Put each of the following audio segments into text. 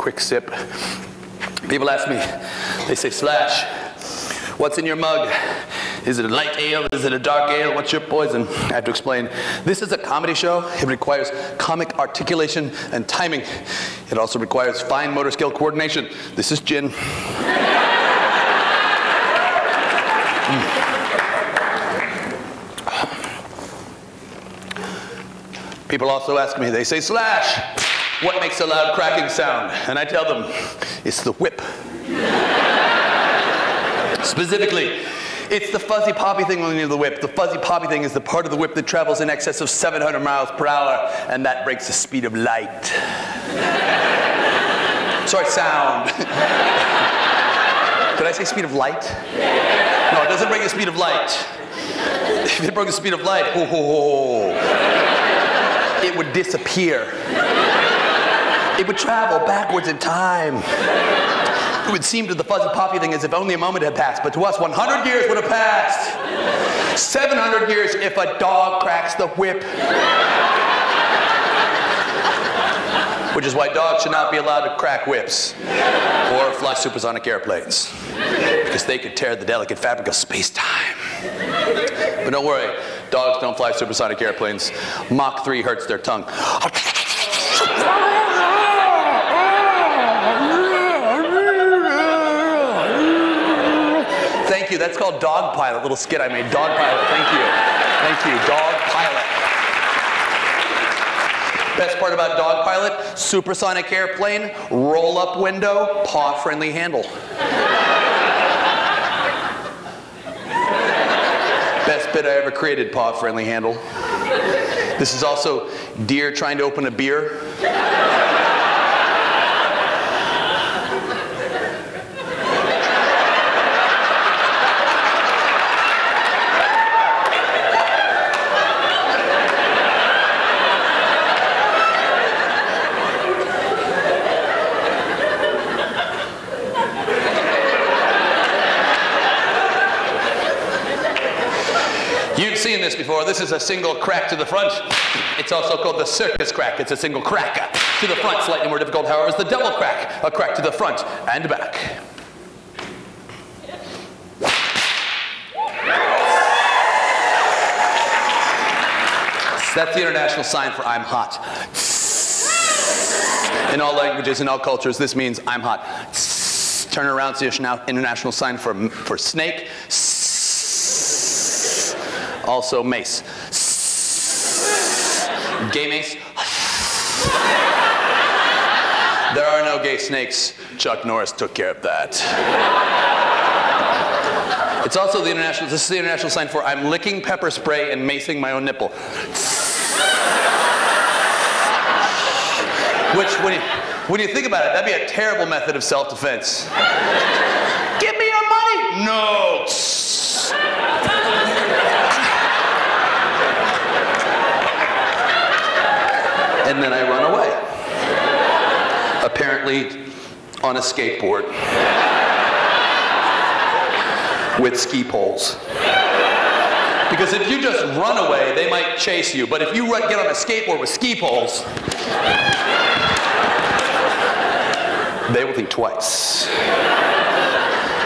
quick sip. People ask me, they say, Slash, what's in your mug? Is it a light ale? Is it a dark ale? What's your poison? I have to explain. This is a comedy show. It requires comic articulation and timing. It also requires fine motor skill coordination. This is gin. People also ask me, they say, Slash, what makes a loud cracking sound? And I tell them, it's the whip. Specifically, it's the fuzzy poppy thing on the end of the whip. The fuzzy poppy thing is the part of the whip that travels in excess of 700 miles per hour, and that breaks the speed of light. Sorry, sound. Did I say speed of light? No, it doesn't break the speed of light. If it broke the speed of light, ho, ho, ho, it would disappear. It would travel backwards in time. It would seem to the fuzzy poppy thing as if only a moment had passed, but to us 100 years would have passed. 700 years if a dog cracks the whip. Which is why dogs should not be allowed to crack whips or fly supersonic airplanes, because they could tear the delicate fabric of space-time. But don't worry, dogs don't fly supersonic airplanes. Mach 3 hurts their tongue. Thank you, that's called Dog Pilot, little skit I made. Dog Pilot, thank you. Thank you, Dog Pilot. Best part about Dog Pilot, supersonic airplane, roll-up window, paw-friendly handle. Best bit I ever created, paw-friendly handle. This is also deer trying to open a beer. You've seen this before. This is a single crack to the front. It's also called the circus crack. It's a single crack to the front. Slightly more difficult, however, is the double crack. A crack to the front and back. That's the international sign for I'm hot. In all languages, in all cultures, this means I'm hot. Turn around, see an international sign for snake. Also mace. Gay mace. There are no gay snakes. Chuck Norris took care of that. It's also the international, this is the international sign for I'm licking pepper spray and macing my own nipple. Which, when you think about it, that'd be a terrible method of self-defense. Give me your money! No! And then I run away. Apparently on a skateboard with ski poles. Because if you just run away, they might chase you. But if you get on a skateboard with ski poles, they will think twice.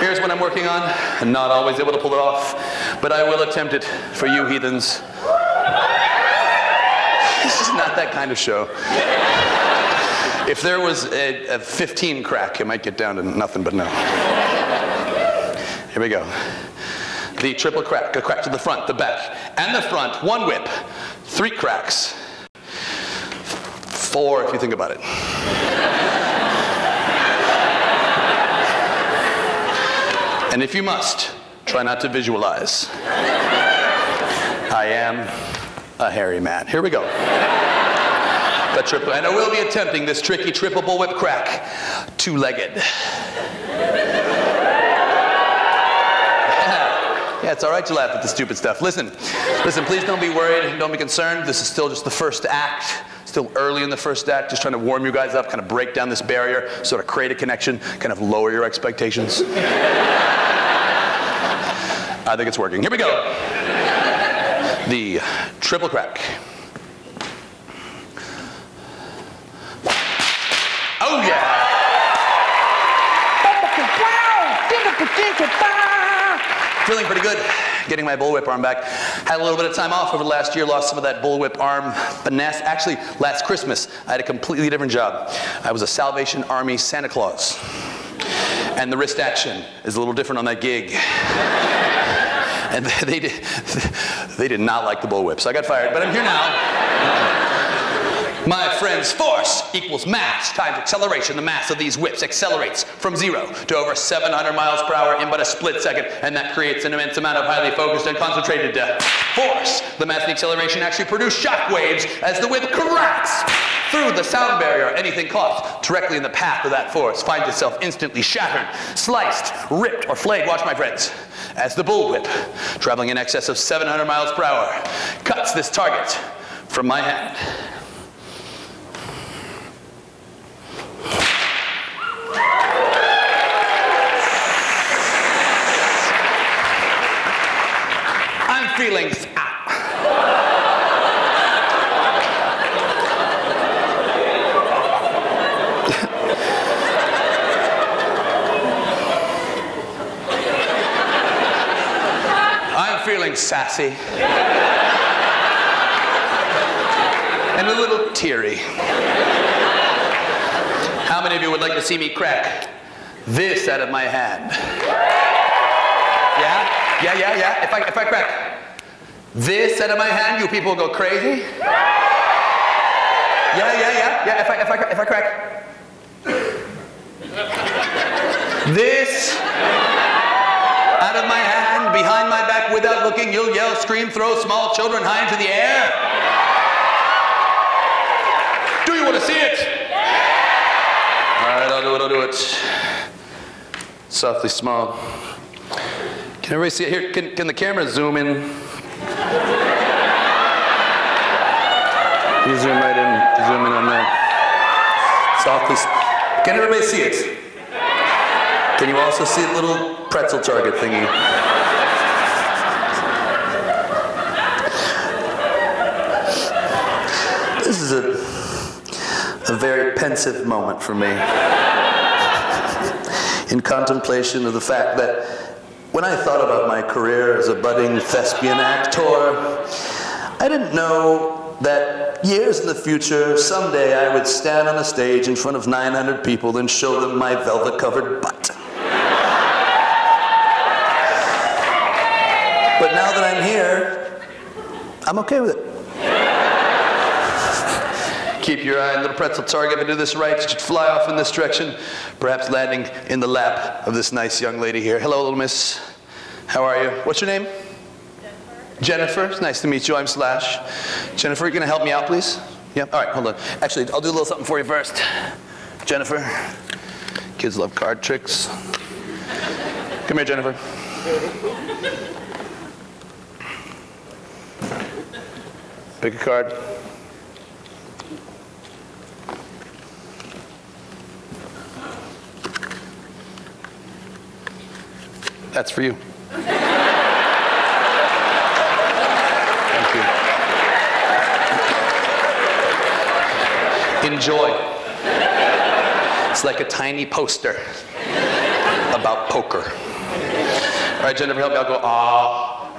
Here's what I'm working on. I'm not always able to pull it off, but I will attempt it for you heathens. This is not that kind of show. If there was a 15 crack, it might get down to nothing but no. Here we go. The triple crack, a crack to the front, the back, and the front, one whip, 3 cracks, 4 if you think about it. And if you must, try not to visualize. I am a hairy man. Here we go. The triple, and I will be attempting this tricky triple bullwhip crack, 2-legged. Yeah, it's all right to laugh at the stupid stuff. Listen, please don't be worried, don't be concerned. This is still just the first act. Still early in the first act, just trying to warm you guys up, kind of break down this barrier, sort of create a connection, kind of lower your expectations. I think it's working. Here we go. The triple crack. Oh yeah! Feeling pretty good. Getting my Bullwhip arm back. Had a little bit of time off over the last year, lost some of that Bullwhip arm finesse. Actually, last Christmas, I had a completely different job. I was a Salvation Army Santa Claus. And the wrist action is a little different on that gig. And they did not like the Bullwhip, so I got fired, but I'm here now. My friends, force equals mass times acceleration. The mass of these whips accelerates from 0 to over 700 miles per hour in but a split second, and that creates an immense amount of highly focused and concentrated force. The mass and the acceleration actually produce shock waves as the whip cracks through the sound barrier. Anything caught directly in the path of that force finds itself instantly shattered, sliced, ripped, or flayed. Watch, my friends, as the Bullwhip, traveling in excess of 700 miles per hour, cuts this target from my hand. I'm feeling I'm feeling sassy and a little teary. How many of you would like to see me crack this out of my hand? Yeah? Yeah. If I crack this out of my hand, you people go crazy? Yeah. If I crack this out of my hand, behind my back, without looking, you'll yell, scream, throw small children high into the air. Do you want to see it? All right, I'll do it. Softly small. Can everybody see it here? Can the camera zoom in? You zoom right in. Zoom in on that. Softly. Can everybody see it? Can you also see the little pretzel target thingy? This is a very pensive moment for me, in contemplation of the fact that when I thought about my career as a budding thespian actor, I didn't know that years in the future, someday I would stand on a stage in front of 900 people and show them my velvet-covered butt. But now that I'm here, I'm okay with it. Keep your eye on the little pretzel target. If I do this right, it should fly off in this direction, perhaps landing in the lap of this nice young lady here. Hello, little miss. How are you? What's your name? Jennifer. It's nice to meet you. I'm Slash. Jennifer, you gonna help me out, please? Yeah? All right, hold on. Actually, I'll do a little something for you first. Jennifer. Kids love card tricks. Come here, Jennifer. Pick a card. That's for you. Thank you. Enjoy. It's like a tiny poster about poker. All right, Jennifer, help me. I'll go, ah.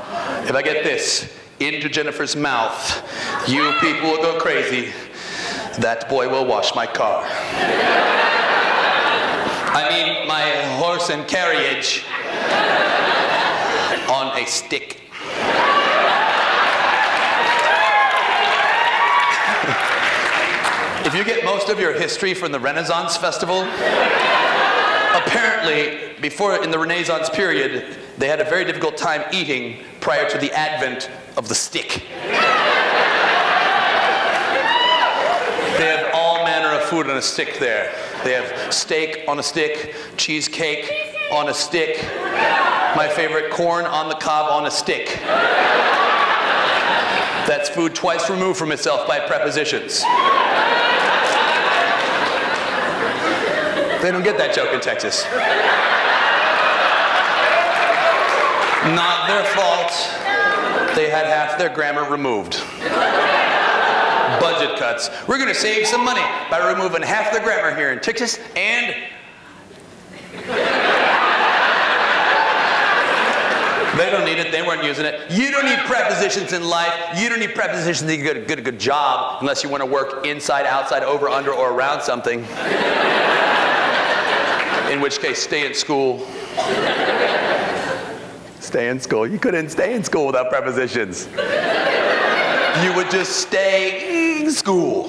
If I get this into Jennifer's mouth, you people will go crazy. That boy will wash my car. I mean, my horse and carriage on a stick. If you get most of your history from the Renaissance Festival, apparently, in the Renaissance period, they had a very difficult time eating prior to the advent of the stick. They have all manner of food on a stick there. They have steak on a stick, cheesecake on a stick, my favorite, corn on the cob on a stick. That's food twice removed from itself by prepositions. They don't get that joke in Texas. Not their fault. They had half their grammar removed. Budget cuts. We're going to save some money by removing half the grammar here in Texas, and They weren't using it. You don't need prepositions in life. You don't need prepositions to get a good job unless you want to work inside, outside, over, under, or around something. In which case, stay in school. Stay in school. You couldn't stay in school without prepositions. You would just stay in school.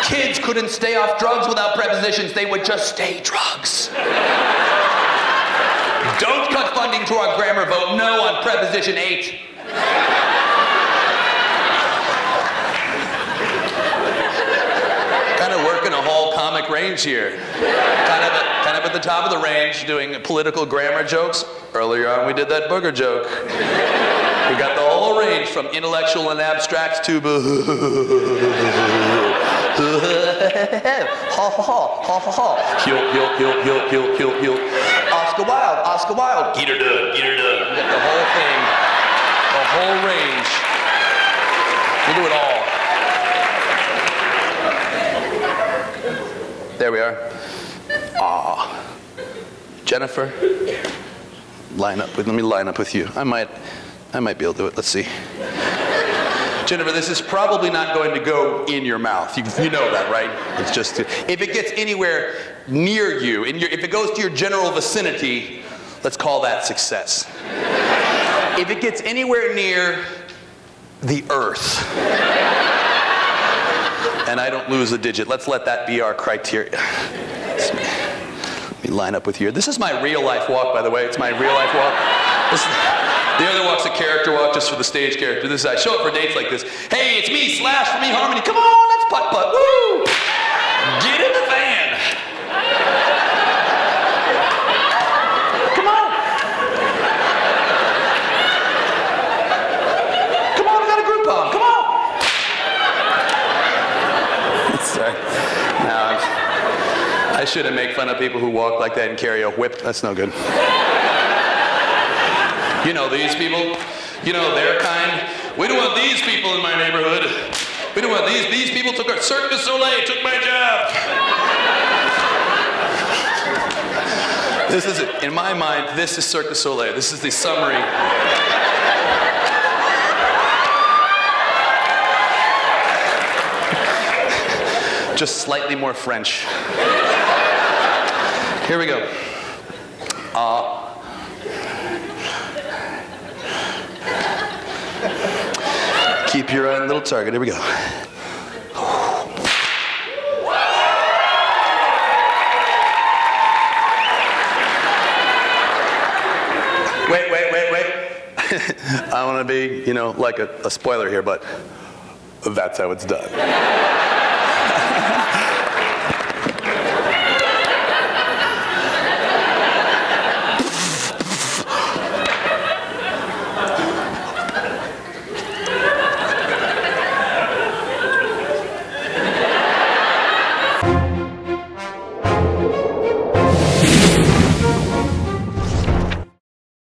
Kids couldn't stay off drugs without prepositions. They would just stay drugs. Don't cut funding to our grammar. Vote no on preposition 8. Kind of working a whole comic range here. Kind of at the top of the range, doing political grammar jokes. Earlier on, we did that booger joke. We got the whole range from intellectual and abstract to heel. Oscar Wilde, get her done. We got the whole thing, the whole range. We'll do it all. There we are. Jennifer, let me line up with you. I might be able to do it. Let's see. Jennifer, this is probably not going to go in your mouth. You know that, right? It's just, if it gets anywhere near you, if it goes to your general vicinity, let's call that success. If it gets anywhere near the earth, and I don't lose a digit, let's let that be our criteria. Let me line up with you. This is my real life walk, by the way. It's my real life walk. The other walk's a character walk just for the stage character. This is, I show up for dates like this. Hey, it's me, Slash from eHarmony. Come on, let's putt-putt. Woo! Get in the van. Come on. Come on, we got a group home. Come on. Sorry. No, I shouldn't make fun of people who walk like that and carry a whip. That's no good. You know these people, you know their kind. We don't want these people in my neighborhood. We don't want these people took our Cirque du Soleil, took my job. This is, in my mind, this is Cirque du Soleil. This is the summary. Just slightly more French. Here we go. Keep your eye on the little target. Here we go. Wait. I want to be, like a spoiler here, but that's how it's done.